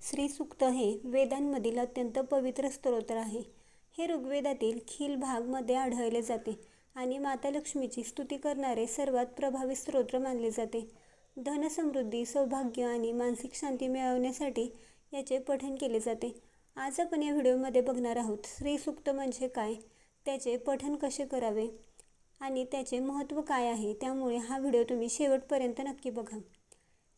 श्री सूक्त हे वेदांमधील अत्यंत पवित्र स्तोत्र आहे. हे ऋग्वेदातील खील भाग मध्ये आढळले जाते आणि माता लक्ष्मीची स्तुती करणारे सर्वात प्रभावी स्तोत्र मानले जाते. धन समृद्धी, सौभाग्य आणि मानसिक शांती मिळवण्यासाठी याचे पठण केले जाते. आज आपण या व्हिडिओमध्ये बघणार आहोत श्री सूक्त म्हणजे काय, त्याचे पठण कसे करावे आणि त्याचे महत्त्व काय आहे. त्यामुळे हा व्हिडिओ तुम्ही शेवटपर्यंत नक्की बघा.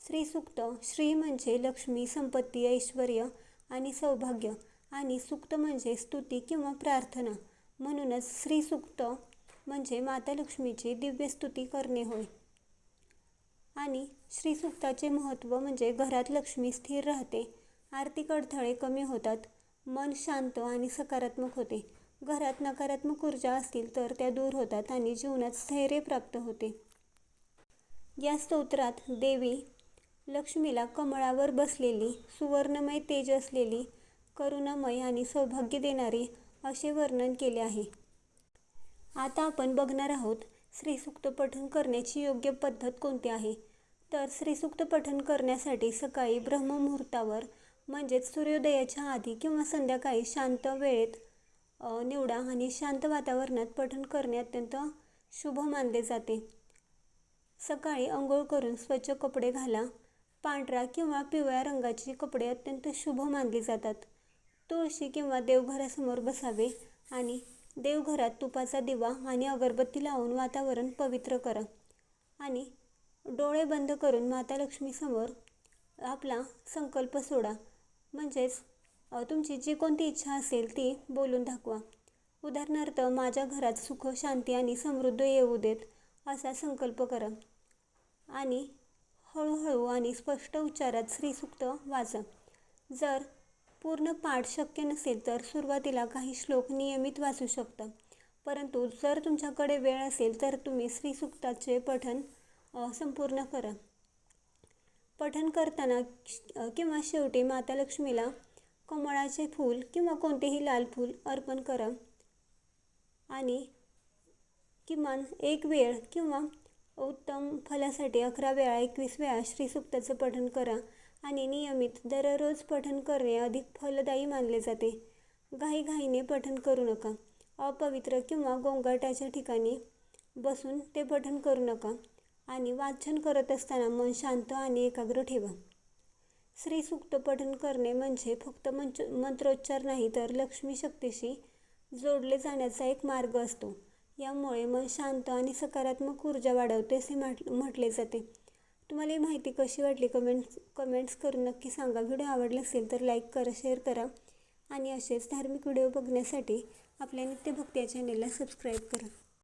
श्री सूक्त, श्री म्हणजे लक्ष्मी, संपत्ती, ऐश्वर्य आणि सौभाग्य आणि सूक्त म्हणजे स्तुती किंवा प्रार्थना. म्हणूनच श्री सूक्त म्हणजे माता लक्ष्मीची दिव्य स्तुती करणे होय. आणि श्री सूक्ताचे महत्त्व म्हणजे घरात लक्ष्मी स्थिर राहते, आर्थिक अडथळे कमी होतात, मन शांत आणि सकारात्मक होते. घरात नकारात्मक ऊर्जा असतील तर त्या दूर होतात आणि जीवनात स्थैर्य प्राप्त होते. या स्तोत्रात देवी लक्ष्मीला कमळावर बसलेली, सुवर्णमय तेज असलेली, करुणामय आणि सौभाग्य देणारी असे वर्णन केले आहे. आता आपण बघणार आहोत श्री सूक्त पठण करण्याची योग्य पद्धत कोणती आहे. तर श्री सूक्त पठण करण्यासाठी सकाळी ब्रह्ममुहूर्तावर म्हणजेच सूर्योदयाच्या आधी किंवा संध्याकाळी शांत वेळेत निवडा आणि शांत वातावरणात पठण करणे अत्यंत शुभ मानले जाते. सकाळी अंघोळ करून स्वच्छ कपडे घाला. पांढरा किंवा पिवळ्या रंगाची कपडे अत्यंत शुभ मानली जातात. तुळशी किंवा देवघरासमोर बसावे आणि देवघरात तुपाचा दिवा आणि अगरबत्ती लावून वातावरण पवित्र करा आणि डोळे बंद करून माता लक्ष्मीसमोर आपला संकल्प सोडा. म्हणजेच तुमची जी कोणती इच्छा असेल ती बोलून दाखवा. उदाहरणार्थ, माझ्या घरात सुख, शांती आणि समृद्धी येऊ देत असा संकल्प करा आणि हळूहळू आणि स्पष्ट उच्चारात श्री सूक्त वाचा. जर पूर्ण पाठ शक्य नसेल तर सुरुवातीला काही श्लोक नियमित वाचू शकता. परंतु जर तुमच्याकडे वेळ असेल तर तुम्ही श्री सूक्ताचे पठण संपूर्ण करा. पठण करताना किंवा शेवटी माता लक्ष्मीला कमळाचे फूल किंवा कोणतेही लाल फूल अर्पण करा आणि किमान एक वेळ किंवा उत्तम फलासाठी 11 वेळा 21 वेळा श्री सूक्ताचं पठण करा आणि नियमित दररोज पठण करणे अधिक फलदायी मानले जाते. घाईघाईने पठण करू नका. अपवित्र किंवा गोंगाटाच्या ठिकाणी बसून ते पठण करू नका आणि वाचन करत असताना मन शांत आणि एकाग्र ठेवा. श्री सूक्त पठण करणे म्हणजे फक्त मंत्रोच्चार नाही तर लक्ष्मी शक्तीशी जोडले जाण्याचा एक मार्ग असतो. यामुळे मन शांत आणि सकारात्मक ऊर्जा वाढवते असे म्हटले जाते. तुम्हाला ही माहिती कशी वाटली कमेंट्स करून नक्की सांगा. व्हिडिओ आवडला असेल तर लाईक करा, शेअर करा आणि असेच धार्मिक व्हिडिओ बघण्यासाठी आपल्या नित्यभक्ती या चॅनेलला सबस्क्राईब करा.